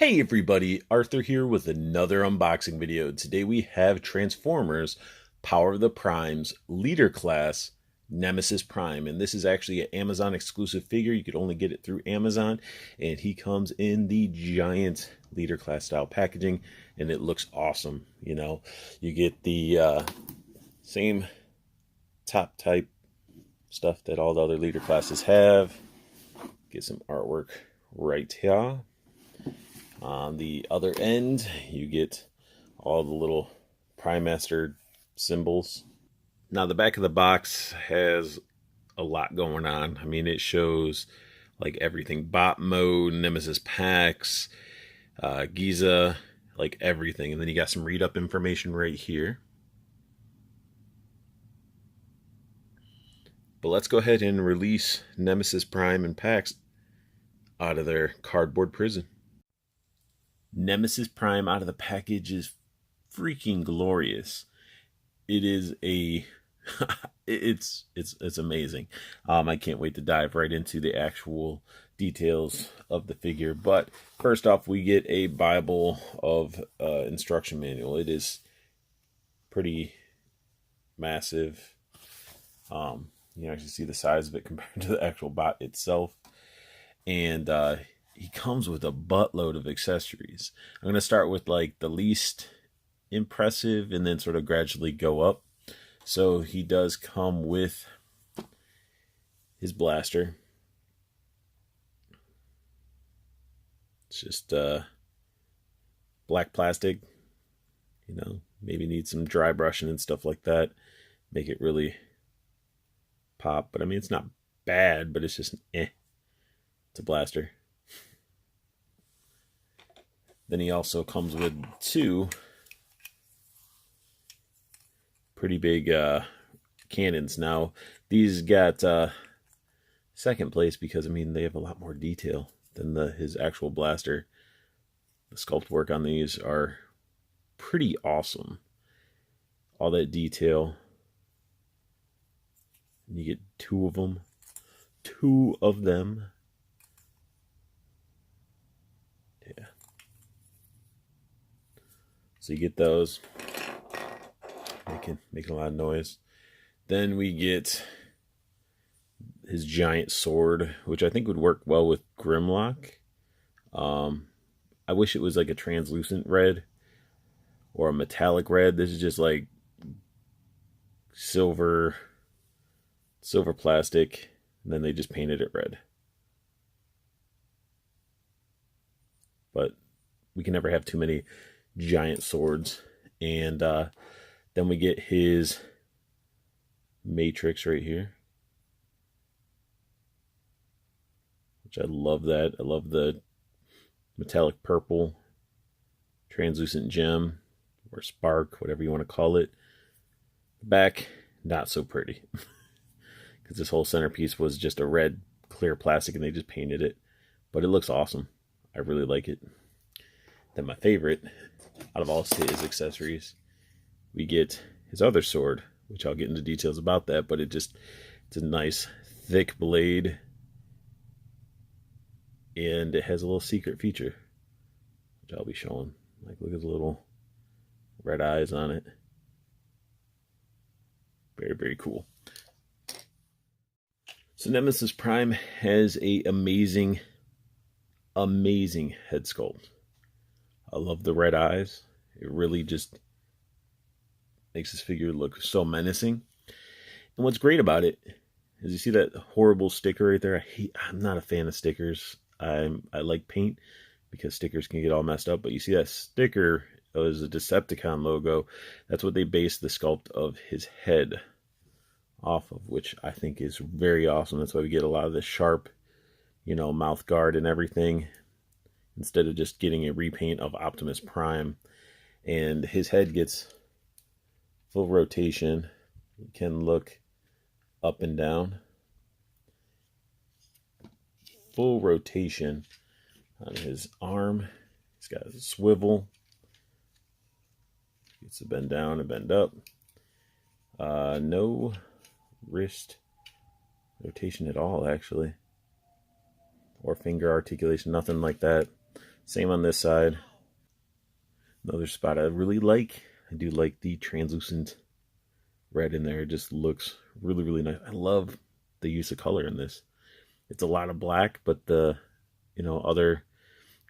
Hey everybody, Arthur here with another unboxing video. Today we have Transformers Power of the Primes Leader Class Nemesis Prime, and this is actually an Amazon exclusive figure. You could only get it through Amazon, and he comes in the giant Leader Class style packaging, and it looks awesome. You know, you get the same top type stuff that all the other Leader Classes have. Get some artwork right here. On the other end, you get all the little Prime Master symbols. Now, the back of the box has a lot going on. I mean, it shows like everything. Bot mode, Nemesis packs, Giza, like everything. And then you got some read-up information right here. But let's go ahead and release Nemesis Prime and packs out of their cardboard prison. Nemesis Prime out of the package is freaking glorious. It is a it's amazing. I can't wait to dive right into the actual details of the figure. But first off, we get a Bible of instruction manual. It is pretty massive. You can actually see the size of it compared to the actual bot itself. And he comes with a buttload of accessories. I'm going to start with like the least impressive and then sort of gradually go up. So he does come with his blaster. It's just black plastic. You know, maybe need some dry brushing and stuff like that. Make it really pop. But I mean, it's not bad, but it's just It's a blaster. Then he also comes with two pretty big cannons. Now, these got second place because, I mean, they have a lot more detail than his actual blaster. The sculpt work on these are pretty awesome. All that detail. And you get two of them. Two of them. Yeah. So you get those, making a lot of noise. Then we get his giant sword, which I think would work well with Grimlock. I wish it was like a translucent red or a metallic red. This is just like silver plastic, and then they just painted it red. But we can never have too many giant swords. And then we get his matrix right here, which I love. That I love the metallic purple translucent gem or spark, whatever you want to call it. Back, not so pretty, because this whole centerpiece was just a red clear plastic and they just painted it, but it looks awesome. I really like it. Then my favorite out of all his accessories, we get his other sword, which I'll get into details about that, but it's a nice thick blade, and it has a little secret feature, which I'll be showing. Like, look at the little red eyes on it. Very, very cool. So Nemesis Prime has a amazing head sculpt. I love the red eyes. It really just makes this figure look so menacing. And what's great about it is, you see that horrible sticker right there? I'm not a fan of stickers. I like paint because stickers can get all messed up. But you see that sticker is a Decepticon logo. That's what they based the sculpt of his head off of, which I think is very awesome. That's why we get a lot of the sharp, mouth guard and everything, instead of just getting a repaint of Optimus Prime. And his head gets full rotation. You can look up and down. Full rotation on his arm. He's got a swivel. Gets to bend down and bend up. No wrist rotation at all, actually. Or finger articulation, nothing like that. Same on this side. Another spot I really like. I do like the translucent red in there. It just looks really, really nice. I love the use of color in this. It's a lot of black, but the other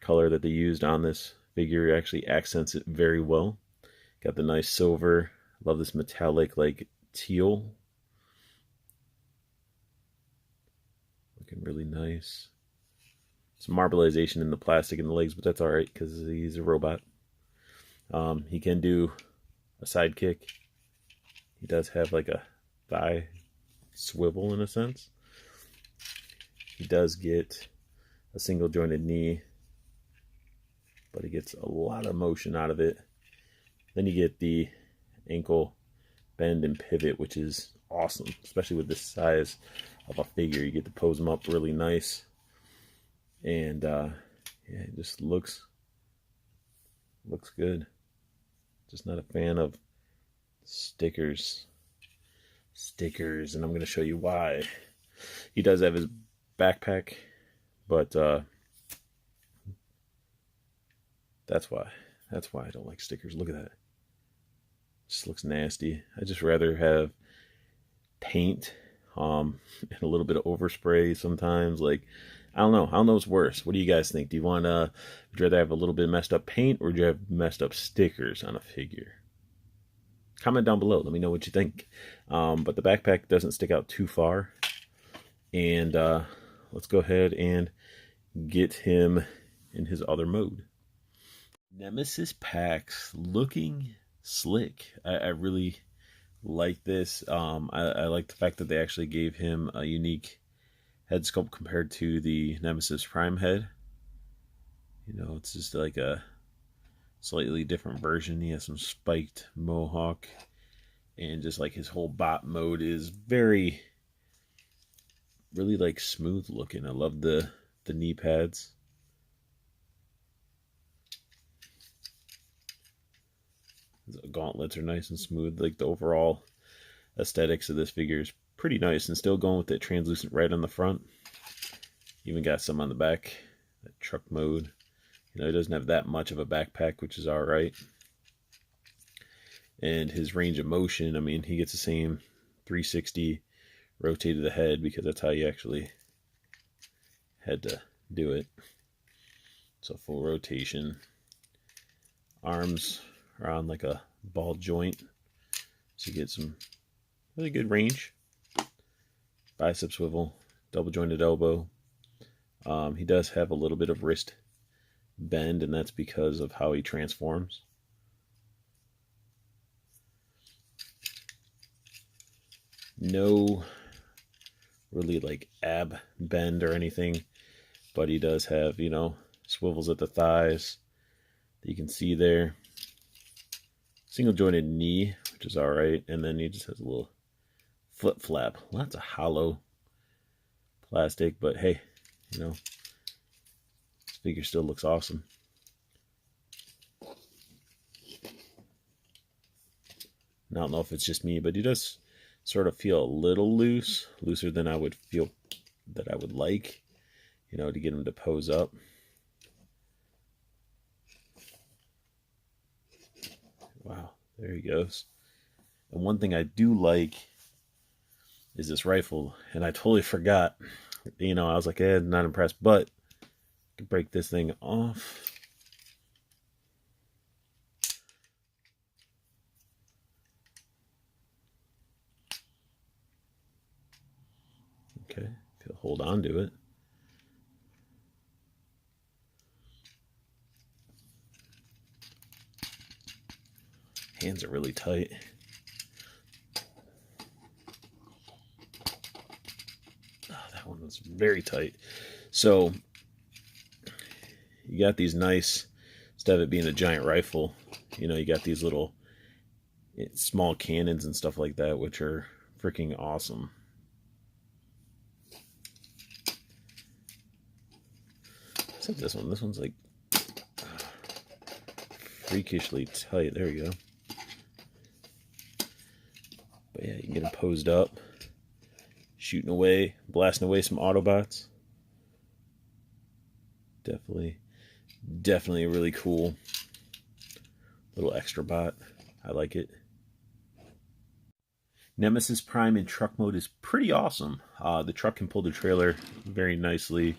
color that they used on this figure actually accents it very well. Got the nice silver. Love this metallic like teal. Looking really nice. Some marbleization in the plastic in the legs, but that's alright because he's a robot. He can do a side kick. He does have like a thigh swivel in a sense. He does get a single jointed knee, but he gets a lot of motion out of it. Then you get the ankle bend and pivot, which is awesome, especially with this size of a figure. You get to pose him up really nice, and yeah, it just looks good. Just not a fan of stickers, and I'm going to show you why. He does have his backpack, but that's why I don't like stickers. Look at that. Just looks nasty. I just rather have paint and a little bit of overspray sometimes. Like, I don't know what's worse. What do you guys think? Do you want would you rather have a little bit of messed up paint, or do you have messed up stickers on a figure? Comment down below. Let me know what you think. But the backpack doesn't stick out too far. And let's go ahead and get him in his other mode. Nemesis packs looking slick. I really like this. I like the fact that they actually gave him a unique head sculpt compared to the Nemesis Prime head. It's just like a slightly different version. He has some spiked mohawk, and just like his whole bot mode is really like smooth looking. I love the knee pads. The gauntlets are nice and smooth. Like, the overall aesthetics of this figure is pretty nice, and still going with that translucent red on the front. Even got some on the back, that truck mode. He doesn't have that much of a backpack, which is alright. And his range of motion, I mean, he gets the same 360 rotate of the head, because that's how you actually had to do it. So full rotation. Arms are on like a ball joint, so you get some really good range. Bicep swivel, double jointed elbow. He does have a little bit of wrist bend, and that's because of how he transforms. No really like ab bend or anything, but he does have, swivels at the thighs that you can see there. Single jointed knee, which is alright, and then he just has a little flip flap. Lots of hollow plastic, but hey, this figure still looks awesome. I don't know if it's just me, but he does sort of feel a little looser than I would feel that I would like, to get him to pose up. Wow, there he goes. And one thing I do like is this rifle, and I totally forgot. I was like, not impressed, but I can break this thing off. Okay, if you'll hold on to it. Hands are really tight. Oh, that one was very tight. So you got these nice, instead of it being a giant rifle, you got these little small cannons and stuff like that, which are freaking awesome. Except this one. This one's like freakishly tight. There we go. But yeah, you can get them posed up, shooting away, blasting away some Autobots. Definitely Definitely a really cool little extra bot. I like it. Nemesis Prime in truck mode is pretty awesome. The truck can pull the trailer very nicely.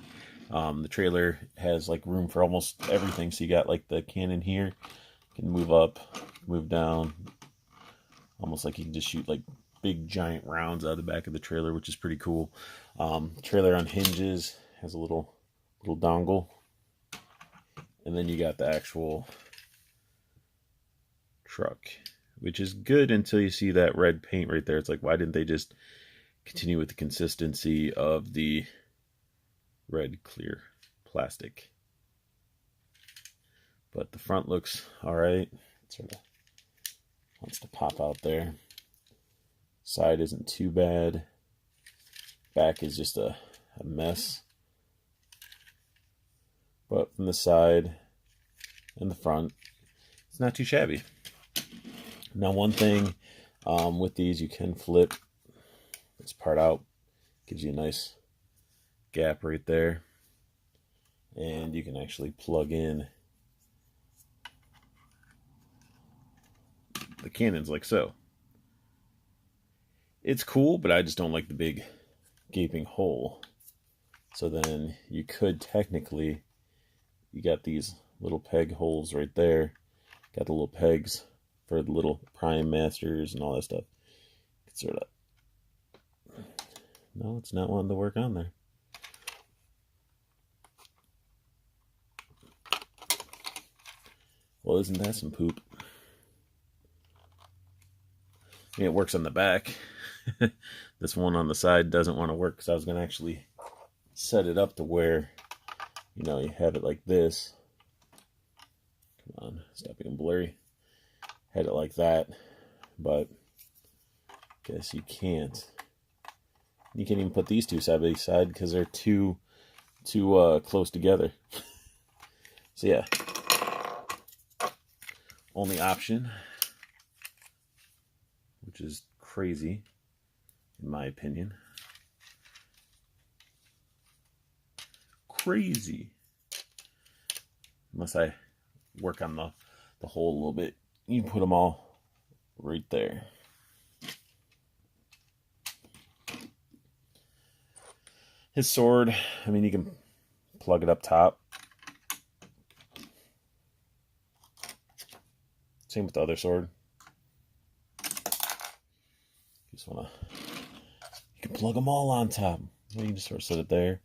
The trailer has like room for almost everything. So you got like the cannon here, you can move up, move down, almost like you can just shoot like big giant rounds out of the back of the trailer, which is pretty cool. Trailer on hinges, has a little dongle, and then you got the actual truck, which is good until you see that red paint right there. It's like, why didn't they just continue with the consistency of the red clear plastic? But the front looks all right. It sort of wants to pop out there. Side isn't too bad. Back is just a mess. But from the side and the front, it's not too shabby. Now, one thing with these, you can flip this part out. Gives you a nice gap right there. And you can actually plug in the cannons like so. It's cool, but I just don't like the big gaping hole. So then you could technically, you got these little peg holes right there. Got the little pegs for the little prime masters and all that stuff. It's sort of, no, it's not wanting to work on there. Well, isn't that some poop? I mean, it works on the back. This one on the side doesn't want to work because I was going to actually set it up to where, you know, you have it like this. Come on, stop being blurry. Had it like that, but guess you can't. You can't even put these two side by side because they're too close together. So yeah, only option, which is crazy in my opinion. Crazy. Unless I work on the hole a little bit. You can put them all right there. His sword, I mean, you can plug it up top. Same with the other sword. Just want to, you can plug them all on top. You can just sort of set it there.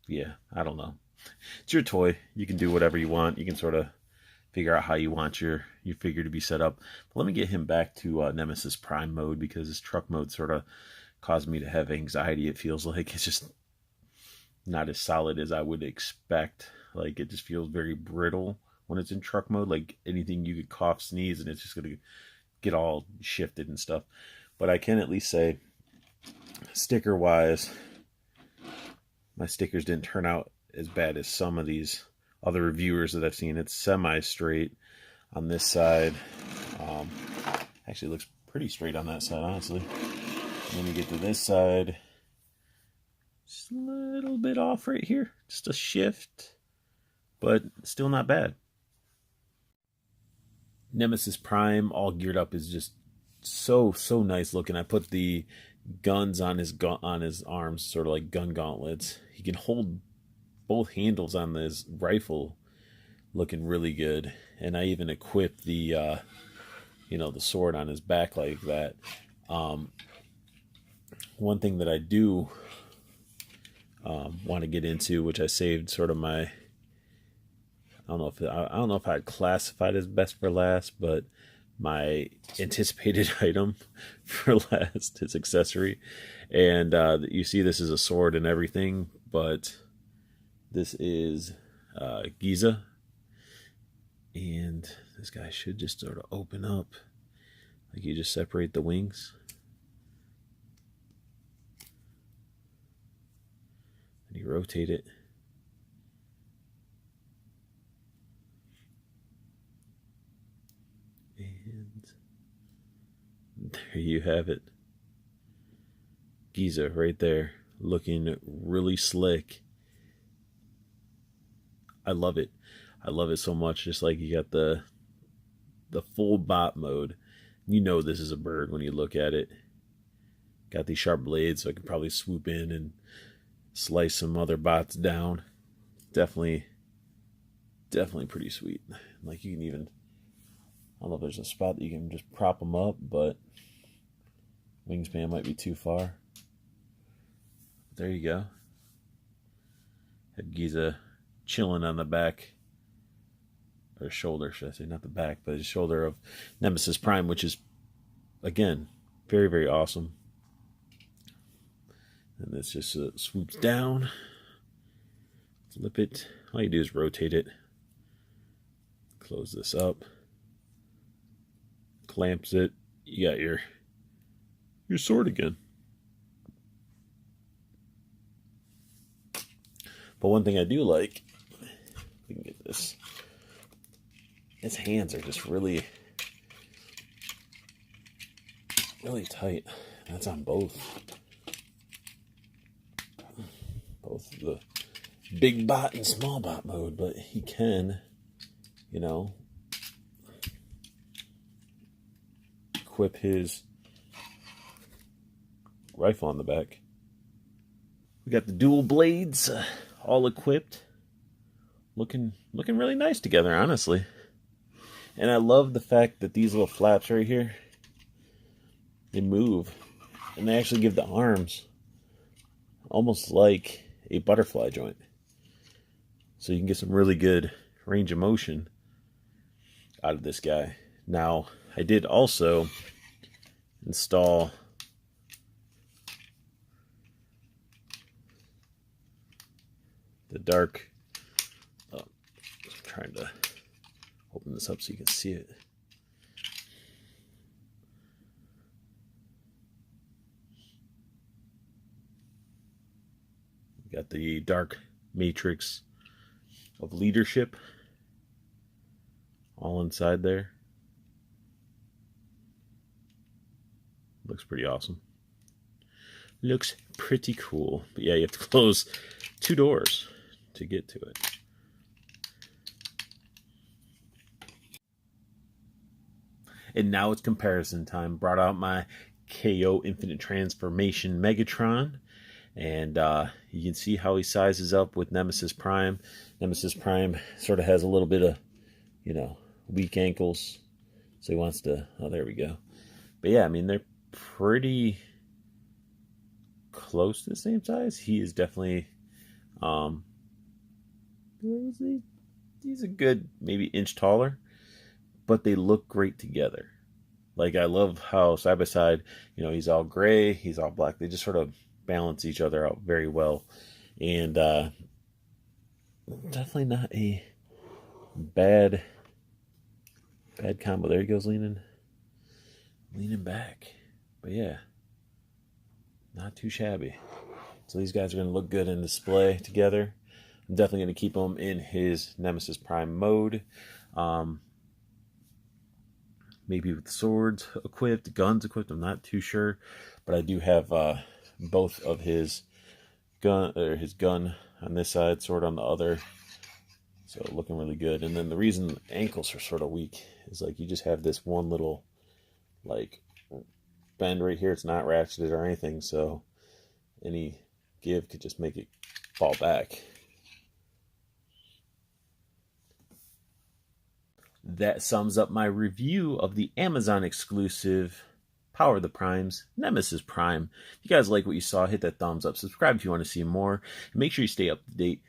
Yeah, I don't know. It's your toy. You can do whatever you want. You can sort of figure out how you want your figure to be set up. But let me get him back to Nemesis Prime mode, because his truck mode sort of caused me to have anxiety. It feels like it's just not as solid as I would expect. Like, it just feels very brittle when it's in truck mode. Like, anything you could cough, sneeze, and it's just going to get all shifted and stuff. But I can at least say, sticker-wise, my stickers didn't turn out as bad as some of these other reviewers that I've seen. It's semi-straight on this side. Actually looks pretty straight on that side, honestly. And then you get to this side, just a little bit off right here. Just a shift, but still not bad. Nemesis Prime all geared up is just so nice looking. I put the guns on his arms, sort of like gun gauntlets. He can hold both handles on this rifle, looking really good. And I even equipped the the sword on his back like that. One thing that I do want to get into, which I saved sort of my, I don't know if I'd classify it as best for last, but my anticipated item for last is accessory. And you see this is a sword and everything, but this is Giza. And this guy should just sort of open up. Like, you just separate the wings. And you rotate it. And there you have it. Giza right there, looking really slick. I love it. I love it so much. Just like you got the full bot mode. You know this is a bird when you look at it. Got these sharp blades, so I can probably swoop in and slice some other bots down. Definitely pretty sweet. Like you can even, I don't know if there's a spot that you can just prop them up, but wingspan might be too far. There you go. Have Giza chilling on the back, or shoulder, should I say, not the back, but the shoulder of Nemesis Prime, which is, again, very, very awesome. And this just swoops down, flip it. All you do is rotate it, close this up, clamps it. You got your sword again. But one thing I do like, we can get this, his hands are just really, really tight. That's on both the big bot and small bot mode, but he can, you know, equip his rifle on the back. We got the dual blades all equipped, looking really nice together, honestly. And I love the fact that these little flaps right here, they move, and they actually give the arms almost like a butterfly joint, so you can get some really good range of motion out of this guy. Now, I did also install the dark, I'm trying to open this up so you can see it. We got the dark matrix of leadership all inside there. Looks pretty awesome. Looks pretty cool. But yeah, you have to close 2 doors to get to it. And now it's comparison time. Brought out my KO Infinite Transformation Megatron. And you can see how he sizes up with Nemesis Prime. Nemesis Prime sort of has a little bit of, you know, weak ankles. So he wants to, oh, there we go. But yeah, I mean, they're pretty close to the same size. He is definitely, he's a good maybe inch taller, but they look great together. Like, I love how side by side, you know, he's all gray, he's all black. They just sort of balance each other out very well. And definitely not a bad combo. There he goes, leaning back. But yeah, not too shabby. So these guys are going to look good in display together. I'm definitely going to keep him in his Nemesis Prime mode. Maybe with swords equipped, guns equipped, I'm not too sure. But I do have both of his gun on this side, sword on the other. So looking really good. And then the reason the ankles are sort of weak is, like, you just have this one little, like, bend right here. It's not ratcheted or anything, so any give could just make it fall back. That sums up my review of the Amazon exclusive Power of the Primes Nemesis Prime. If you guys like what you saw, hit that thumbs up. Subscribe if you want to see more. And make sure you stay up to date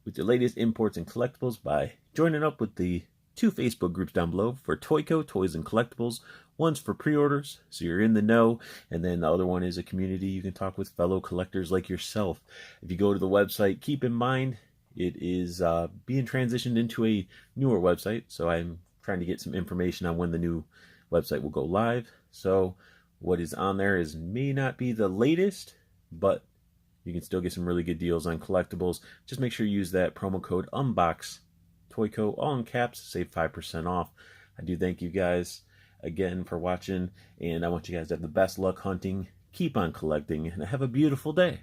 with the latest imports and collectibles by joining up with the 2 Facebook groups down below for Toyco, Toys and Collectibles. One's for pre-orders, so you're in the know, and then the other one is a community you can talk with fellow collectors like yourself. If you go to the website, keep in mind it is being transitioned into a newer website, so I'm trying to get some information on when the new website will go live. So what is on there may not be the latest, but you can still get some really good deals on collectibles. Just make sure you use that promo code UNBOX Toyco, all in caps, save 5% off. I do thank you guys again for watching, and I want you guys to have the best luck hunting, keep on collecting, and have a beautiful day.